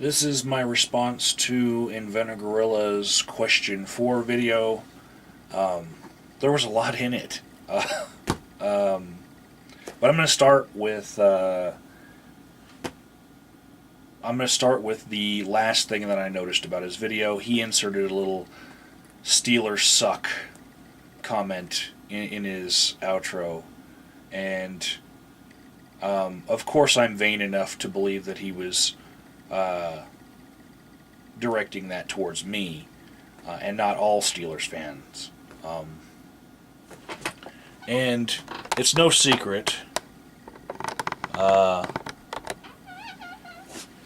This is my response to Inventor Gorilla's question 4 video. There was a lot in it. But I'm going to start with the last thing that I noticed about his video. He inserted a little Steelers suck comment in his outro, and of course I'm vain enough to believe that he was directing that towards me, and not all Steelers fans. And it's no secret,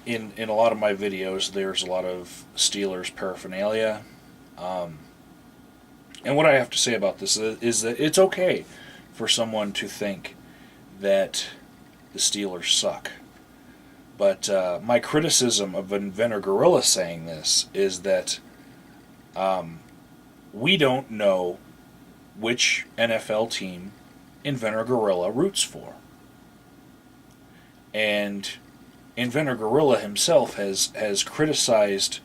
in a lot of my videos there's a lot of Steelers paraphernalia. And what I have to say about this is that it's okay for someone to think that the Steelers suck. But my criticism of Inventor Gorilla saying this is that we don't know which NFL team Inventor Gorilla roots for. And Inventor Gorilla himself has criticized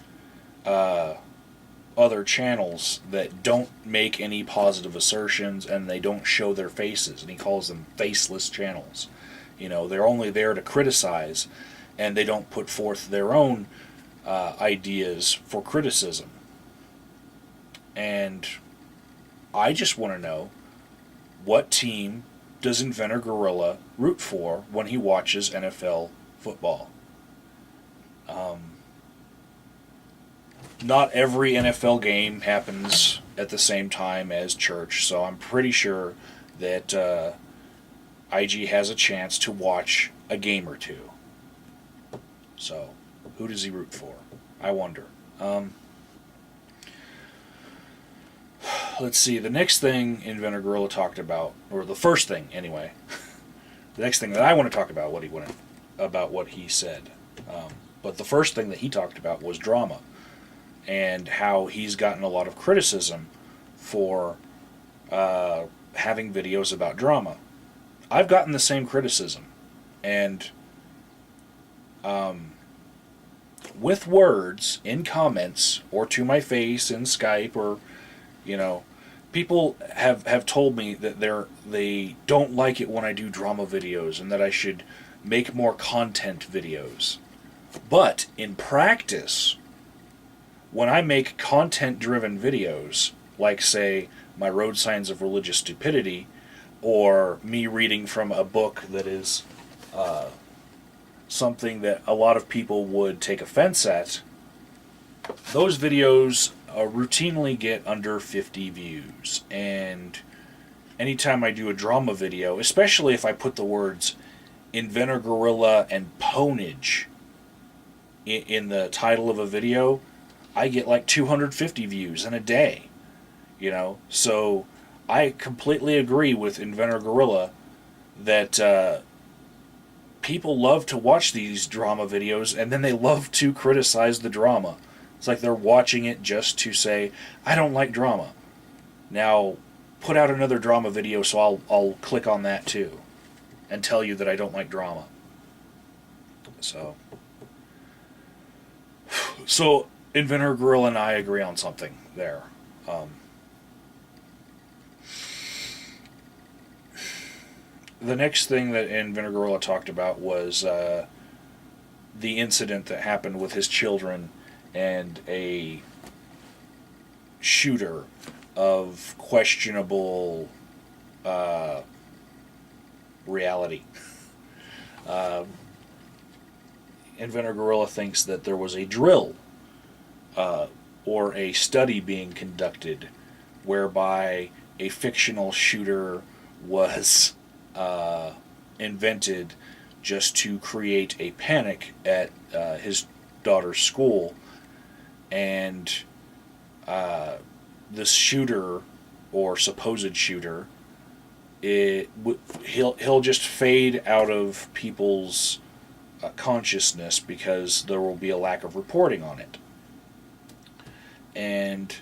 other channels that don't make any positive assertions, and they don't show their faces, and he calls them faceless channels. You know, they're only there to criticize, and they don't put forth their own ideas for criticism. And I just want to know, what team does Inventor Gorilla root for when he watches NFL football? Not every NFL game happens at the same time as church, so I'm pretty sure that IG has a chance to watch a game or two. So, who does he root for? I wonder. Let's see, the next thing Inventor Gorilla talked about, or the first thing anyway, the next thing that I want to talk about, what he said. But the first thing that he talked about was drama, and how he's gotten a lot of criticism for having videos about drama. I've gotten the same criticism, and with words in comments or to my face in Skype, or people have told me that they don't like it when I do drama videos, and that I should make more content videos. But in practice, when I make content-driven videos, like, say, my road signs of religious stupidity, or me reading from a book that is something that a lot of people would take offense at, those videos routinely get under 50 views. And anytime I do a drama video, especially if I put the words Inventor Gorilla and Ponage in the title of a video, I get like 250 views in a day. So I completely agree with Inventor Gorilla that people love to watch these drama videos, and then they love to criticize the drama. It's like they're watching it just to say, I don't like drama. Now, put out another drama video so I'll click on that too and tell you that I don't like drama. So Inventor Gorilla and I agree on something there. The next thing that Inventor Gorilla talked about was the incident that happened with his children and a shooter of questionable reality. Inventor Gorilla thinks that there was a drill or a study being conducted whereby a fictional shooter was invented just to create a panic at his daughter's school, and this shooter, or supposed shooter, he'll just fade out of people's consciousness because there will be a lack of reporting on it. And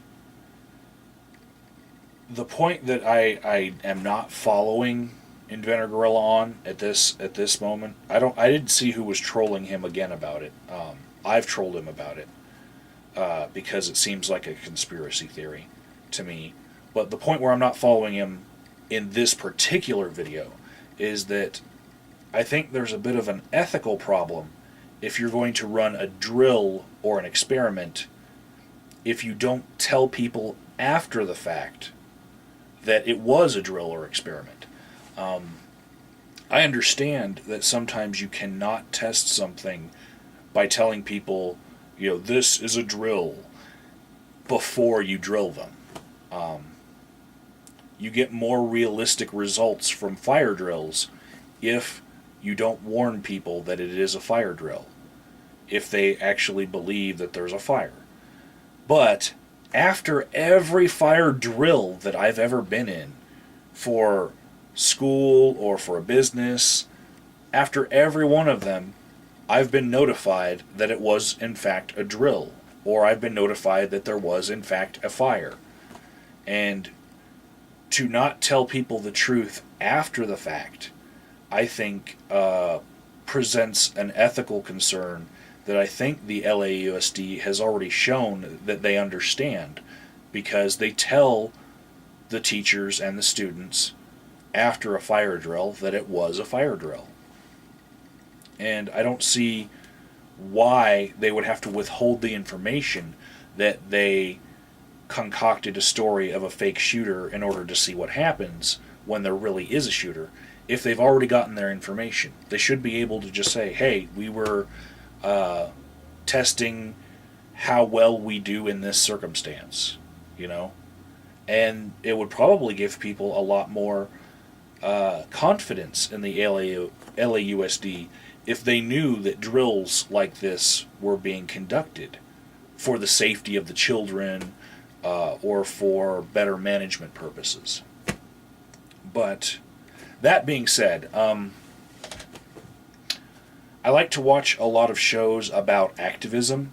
the point that I am not following Inventor Gorilla on at this moment. I didn't see who was trolling him again about it. I've trolled him about it because it seems like a conspiracy theory to me. But the point where I'm not following him in this particular video is that I think there's a bit of an ethical problem if you're going to run a drill or an experiment if you don't tell people after the fact that it was a drill or experiment. I understand that sometimes you cannot test something by telling people, this is a drill before you drill them. You get more realistic results from fire drills if you don't warn people that it is a fire drill, if they actually believe that there's a fire. But after every fire drill that I've ever been in, for school or for a business, after every one of them, I've been notified that it was in fact a drill, or I've been notified that there was in fact a fire. And to not tell people the truth after the fact, I think presents an ethical concern that I think the LAUSD has already shown that they understand, because they tell the teachers and the students after a fire drill that it was a fire drill. And I don't see why they would have to withhold the information that they concocted a story of a fake shooter in order to see what happens when there really is a shooter. If they've already gotten their information, they should be able to just say, hey, we were testing how well we do in this circumstance, and it would probably give people a lot more confidence in the LAUSD if they knew that drills like this were being conducted for the safety of the children or for better management purposes. But that being said, I like to watch a lot of shows about activism,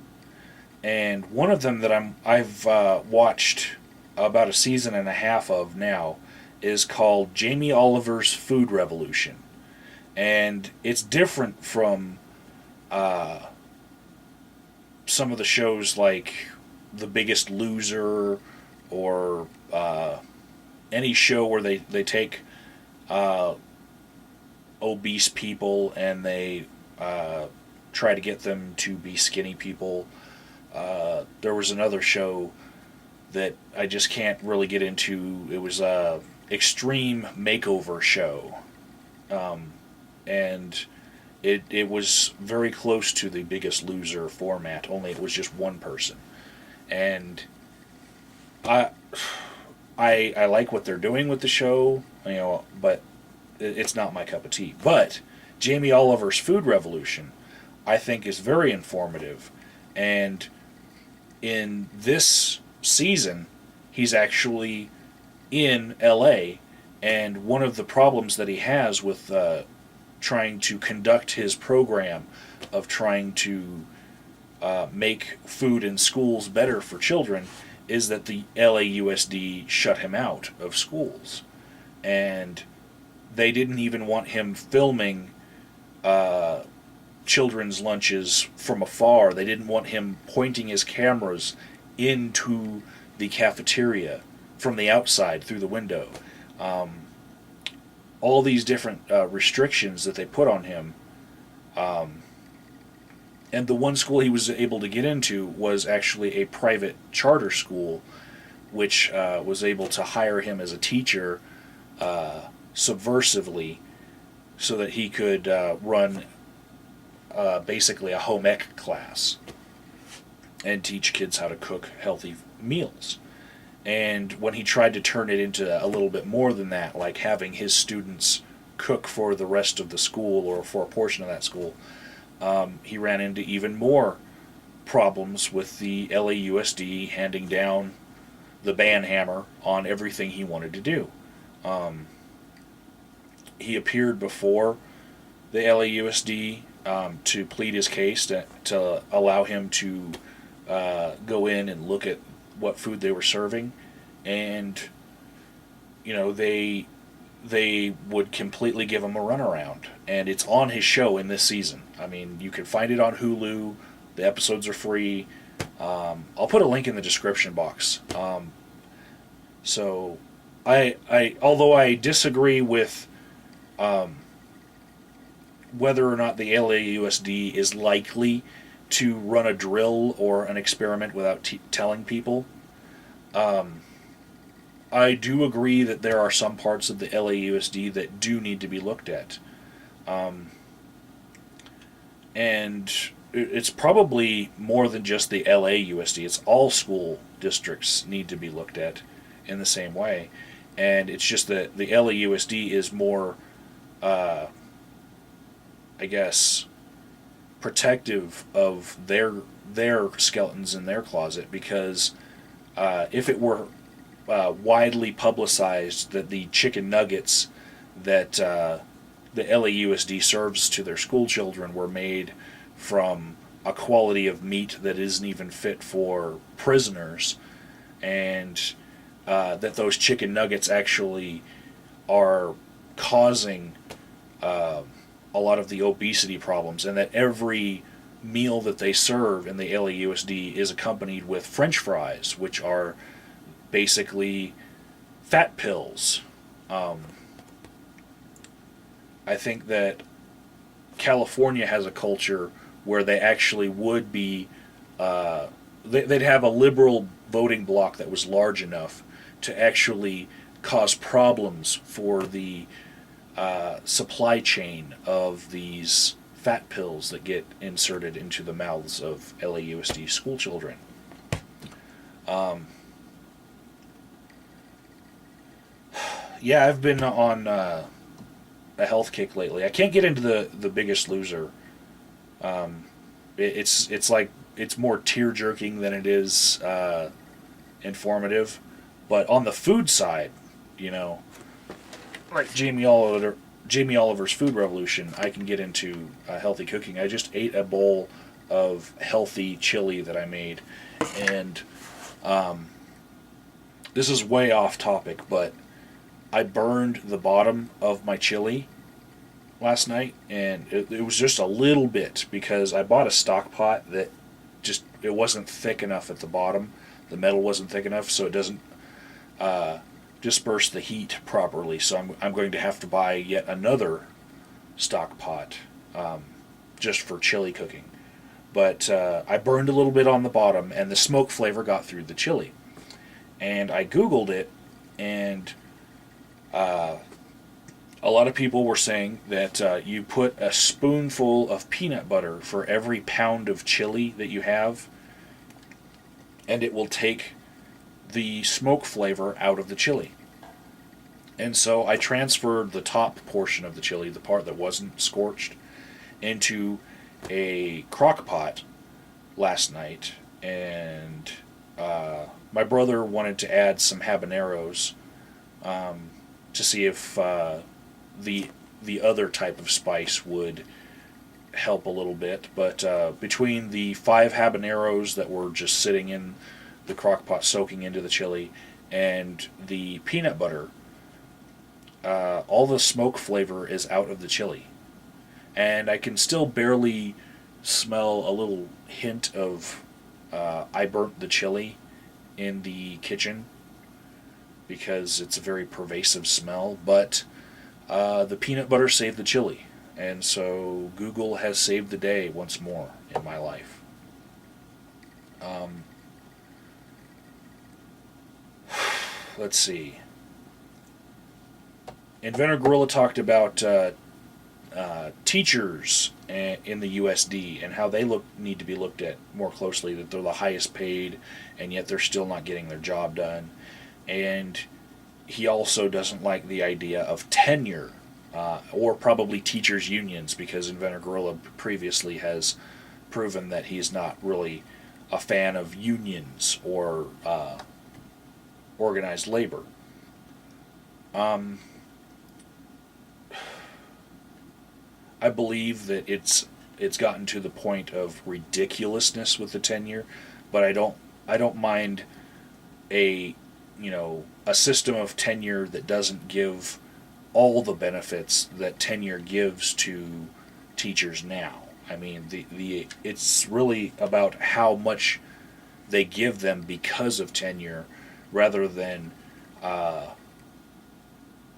and one of them that I've watched about a season and a half of now is called Jamie Oliver's Food Revolution. And it's different from some of the shows like The Biggest Loser or any show where they take obese people and they try to get them to be skinny people. There was another show that I just can't really get into. It was a extreme makeover show, and it was very close to The Biggest Loser format, only it was just one person. And I like what they're doing with the show, but it's not my cup of tea. But Jamie Oliver's Food Revolution, I think, is very informative. And in this season, he's actually in LA, and one of the problems that he has with trying to conduct his program of trying to make food in schools better for children is that the LAUSD shut him out of schools. And they didn't even want him filming children's lunches from afar. They didn't want him pointing his cameras into the cafeteria from the outside through the window. All these different restrictions that they put on him. And the one school he was able to get into was actually a private charter school, which was able to hire him as a teacher subversively so that he could run basically a home ec class and teach kids how to cook healthy meals. And when he tried to turn it into a little bit more than that, like having his students cook for the rest of the school or for a portion of that school, he ran into even more problems with the LAUSD handing down the ban hammer on everything he wanted to do. He appeared before the LAUSD to plead his case to allow him to go in and look at what food they were serving, and they they would completely give him a runaround. And it's on his show in this season. I mean, you can find it on Hulu. The episodes are free. I'll put a link in the description box. So, although I disagree with whether or not the LAUSD is likely to run a drill or an experiment without telling people, I do agree that there are some parts of the LAUSD that do need to be looked at. And it's probably more than just the LAUSD. It's all school districts need to be looked at in the same way. And it's just that the LAUSD is more, I guess, protective of their skeletons in their closet, because if it were widely publicized that the chicken nuggets that the LAUSD serves to their school children were made from a quality of meat that isn't even fit for prisoners, and that those chicken nuggets actually are causing a lot of the obesity problems, and that every meal that they serve in the LAUSD is accompanied with French fries, which are basically fat pills. I think that California has a culture where they actually would be, they'd have a liberal voting bloc that was large enough to actually cause problems for the supply chain of these fat pills that get inserted into the mouths of LAUSD school children. Yeah, I've been on a health kick lately. I can't get into the Biggest Loser. It's like it's more tear jerking than it is informative. But on the food side, like Jamie Oliver's Food Revolution, I can get into healthy cooking. I just ate a bowl of healthy chili that I made, and this is way off topic, but I burned the bottom of my chili last night, and it was just a little bit, because I bought a stock pot that it wasn't thick enough at the bottom. The metal wasn't thick enough, so it doesn't disperse the heat properly. So I'm going to have to buy yet another stock pot just for chili cooking. But I burned a little bit on the bottom, and the smoke flavor got through the chili. And I Googled it, and a lot of people were saying that you put a spoonful of peanut butter for every pound of chili that you have, and it will take the smoke flavor out of the chili. And so I transferred the top portion of the chili, the part that wasn't scorched, into a crock pot last night, and my brother wanted to add some habaneros to see if the other type of spice would help a little bit. But between the 5 habaneros that were just sitting in the crock pot soaking into the chili and the peanut butter, all the smoke flavor is out of the chili. And I can still barely smell a little hint of I burnt the chili in the kitchen, because it's a very pervasive smell, but the peanut butter saved the chili, and so Google has saved the day once more in my life. Let's see. Inventor Gorilla talked about teachers in the USD and how they need to be looked at more closely, that they're the highest paid, and yet they're still not getting their job done. And he also doesn't like the idea of tenure, or probably teachers' unions, because Inventor Gorilla previously has proven that he's not really a fan of unions or organized labor. I believe that it's gotten to the point of ridiculousness with the tenure, but I don't mind a system of tenure that doesn't give all the benefits that tenure gives to teachers now. I mean, it's really about how much they give them because of tenure, rather than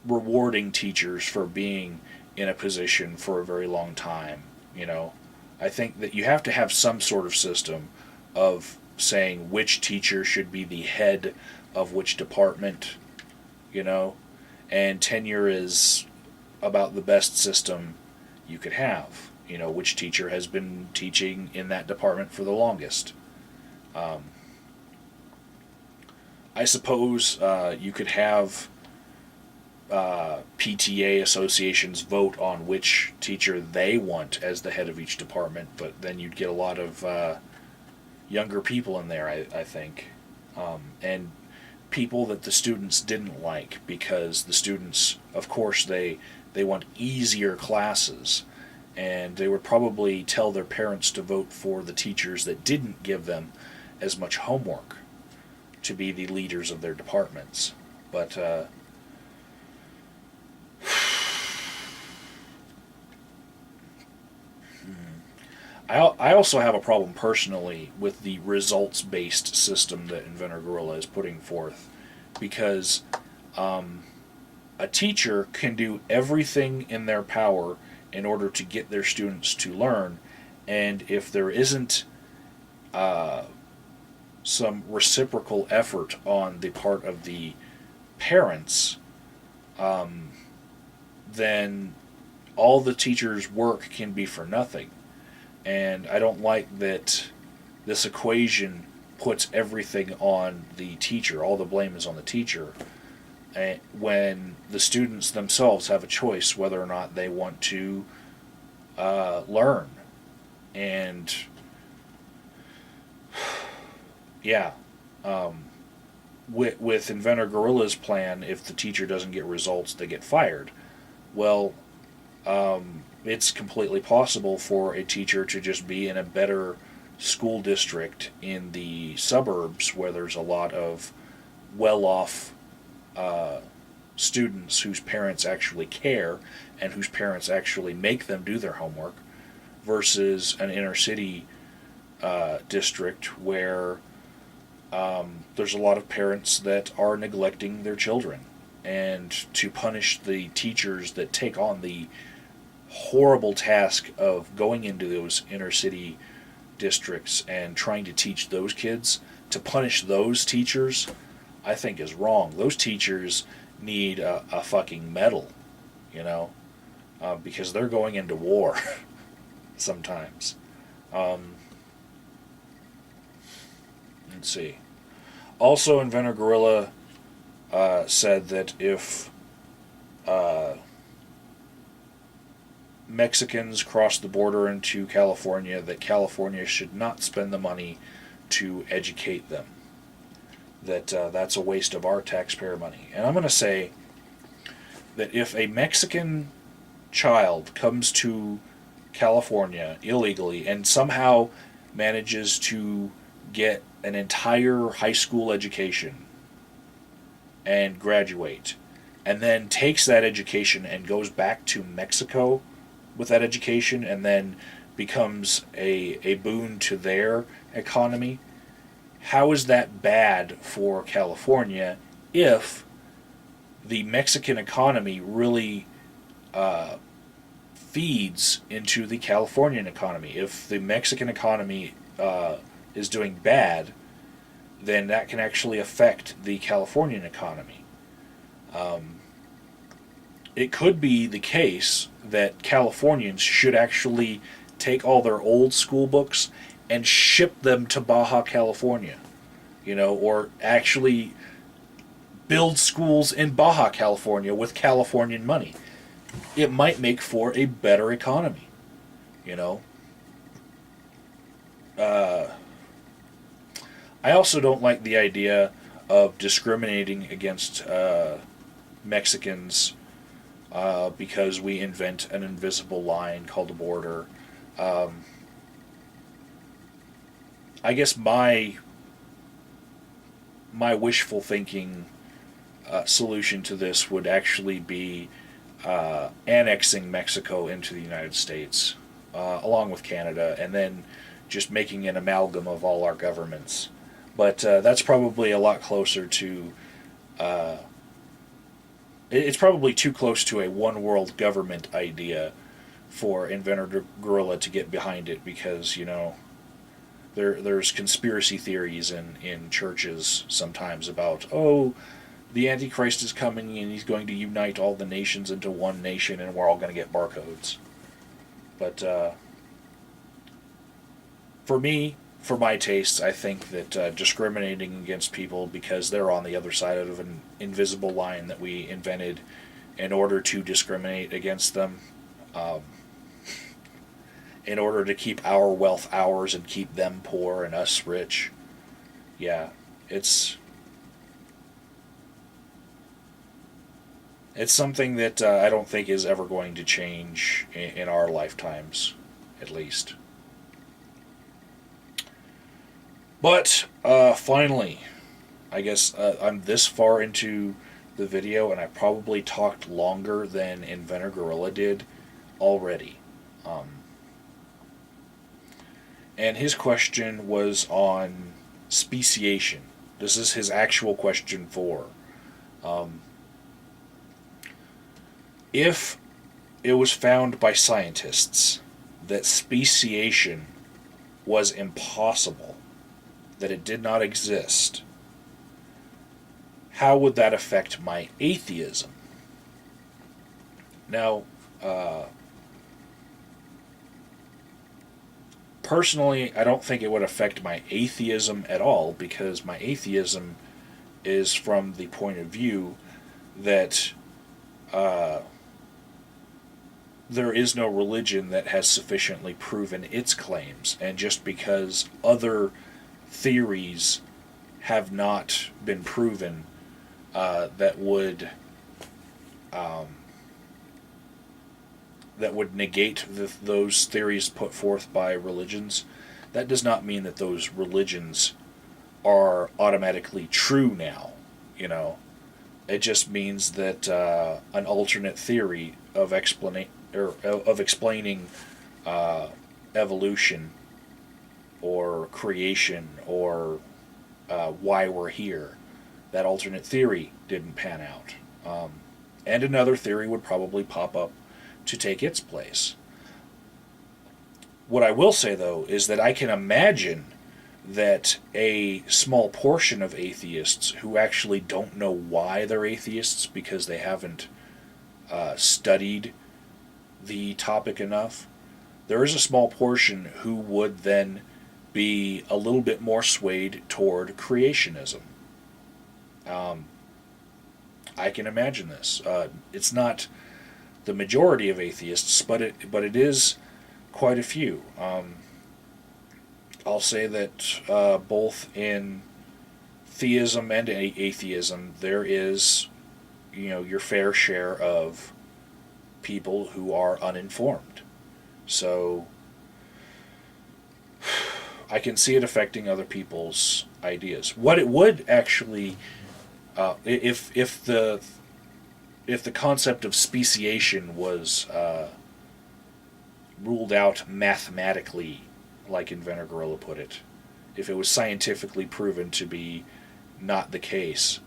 rewarding teachers for being in a position for a very long time. You know, I think that you have to have some sort of system of saying which teacher should be the head of which department, you know, and tenure is about the best system you could have. You know, which teacher has been teaching in that department for the longest. I suppose you could have PTA associations vote on which teacher they want as the head of each department, but then you'd get a lot of younger people in there, I think, and people that the students didn't like, because the students, of course, they want easier classes, and they would probably tell their parents to vote for the teachers that didn't give them as much homework to be the leaders of their departments. But I also have a problem personally with the results-based system that Inventor Gorilla is putting forth, because a teacher can do everything in their power in order to get their students to learn, and if there isn't some reciprocal effort on the part of the parents, then all the teacher's work can be for nothing. And I don't like that this equation puts everything on the teacher. All the blame is on the teacher, when the students themselves have a choice whether or not they want to learn. And yeah, with Inventor Gorilla's plan, if the teacher doesn't get results, they get fired. Well, it's completely possible for a teacher to just be in a better school district in the suburbs, where there's a lot of well-off students whose parents actually care and whose parents actually make them do their homework, versus an inner city district where there's a lot of parents that are neglecting their children. And to punish the teachers that take on the horrible task of going into those inner city districts and trying to teach those kids, to punish those teachers, I think is wrong. Those teachers need a fucking medal, you know, because they're going into war sometimes. Let's see. Also, Inventor Gorilla said that if Mexicans cross the border into California, that California should not spend the money to educate them. That's a waste of our taxpayer money. And I'm going to say that if a Mexican child comes to California illegally and somehow manages to get an entire high school education and graduate, and then takes that education and goes back to Mexico with that education, and then becomes a boon to their economy, how is that bad for California if the Mexican economy really feeds into the Californian economy? If the Mexican economy is doing bad, then that can actually affect the Californian economy. It could be the case that Californians should actually take all their old school books and ship them to Baja California, you know, or actually build schools in Baja California with Californian money. It might make for a better economy, you know. I also don't like the idea of discriminating against Mexicans because we invent an invisible line called a border. I guess my wishful thinking solution to this would actually be annexing Mexico into the United States, along with Canada, and then just making an amalgam of all our governments. But that's probably a lot closer to. It's probably too close to a one world government idea for Inventor Gorilla to get behind it, because there's conspiracy theories in churches sometimes about, oh, the Antichrist is coming and he's going to unite all the nations into one nation and we're all going to get barcodes. But for me, for my tastes, I think that discriminating against people because they're on the other side of an invisible line that we invented in order to discriminate against them, in order to keep our wealth ours and keep them poor and us rich, yeah, it's something that I don't think is ever going to change in our lifetimes, at least. But finally, I guess I'm this far into the video, and I probably talked longer than Inventor Gorilla did already. And his question was on speciation. This is his actual question 4. If it was found by scientists that speciation was impossible, that it did not exist, how would that affect my atheism? Now, personally, I don't think it would affect my atheism at all, because my atheism is from the point of view that there is no religion that has sufficiently proven its claims, and just because other theories have not been proven that would negate those theories put forth by religions, that does not mean that those religions are automatically true now. It just means that an alternate theory of explaining evolution or creation or why we're here, that alternate theory didn't pan out. And another theory would probably pop up to take its place. What I will say, though, is that I can imagine that a small portion of atheists who actually don't know why they're atheists because they haven't studied the topic enough, there is a small portion who would then be a little bit more swayed toward creationism. I can imagine this. It's not the majority of atheists, but it is quite a few. I'll say that both in theism and atheism, there is, your fair share of people who are uninformed. So I can see it affecting other people's ideas. What it would actually, if the concept of speciation was ruled out mathematically, like Inventor Gorilla put it, if it was scientifically proven to be not the case,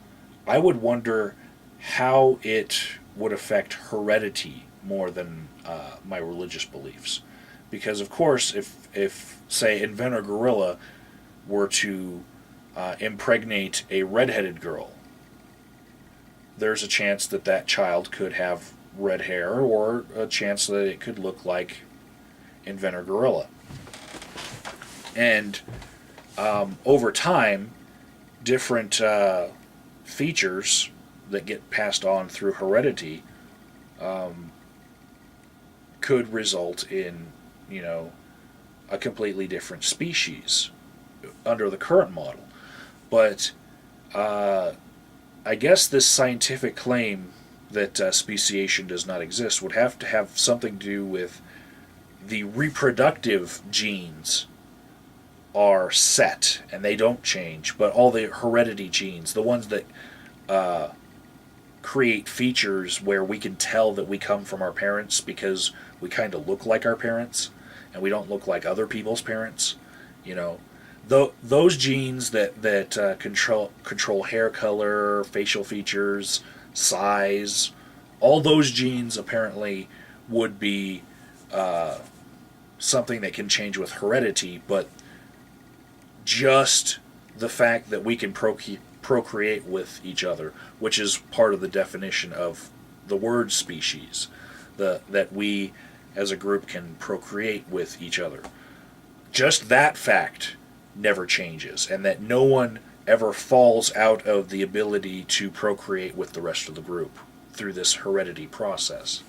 I would wonder how it would affect heredity more than my religious beliefs. Because, of course, if say, Inventor Gorilla were to impregnate a redheaded girl, there's a chance that that child could have red hair, or a chance that it could look like Inventor Gorilla. And over time, different features that get passed on through heredity could result in, a completely different species under the current model. But I guess this scientific claim that speciation does not exist would have to have something to do with the reproductive genes are set and they don't change, but all the heredity genes, the ones that create features where we can tell that we come from our parents because we kind of look like our parents and we don't look like other people's parents. You know, those genes that control hair color, facial features, size, all those genes apparently would be something that can change with heredity, but just the fact that we can procreate with each other, which is part of the definition of the word species, that we as a group can procreate with each other. Just that fact never changes, and that no one ever falls out of the ability to procreate with the rest of the group through this heredity process.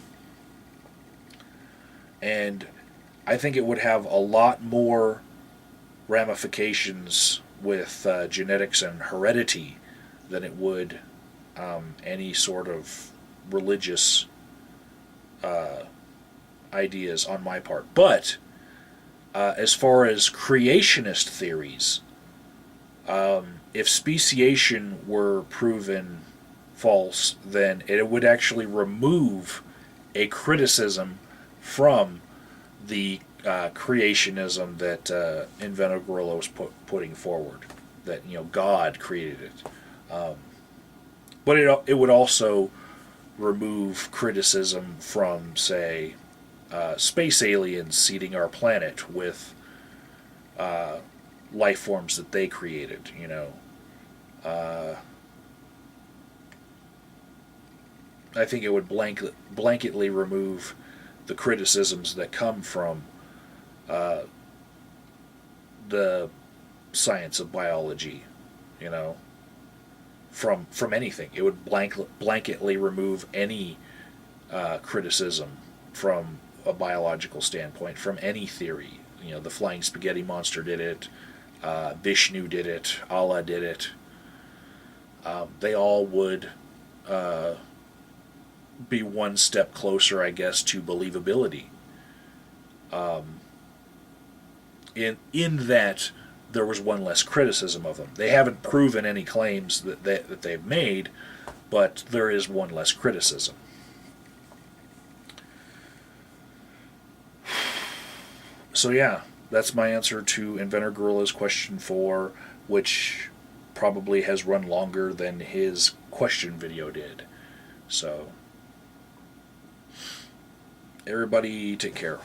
And I think it would have a lot more ramifications with genetics and heredity than it would any sort of religious ideas on my part. But as far as creationist theories, if speciation were proven false, then it would actually remove a criticism from the creationism that Inventor Gorilla was putting forward, that God created it. But it would also remove criticism from, say, space aliens seeding our planet with life forms that they created. I think it would blanketly remove the criticisms that come from the science of biology, from anything. It would blanketly remove any criticism from a biological standpoint, from any theory. The flying spaghetti monster did it, Vishnu did it, Allah did it. They all would be one step closer, I guess, to believability. In that there was one less criticism of them. They haven't proven any claims that they've made, but there is one less criticism. So yeah, that's my answer to Inventor Gorilla's question 4, which probably has run longer than his question video did. So, everybody take care.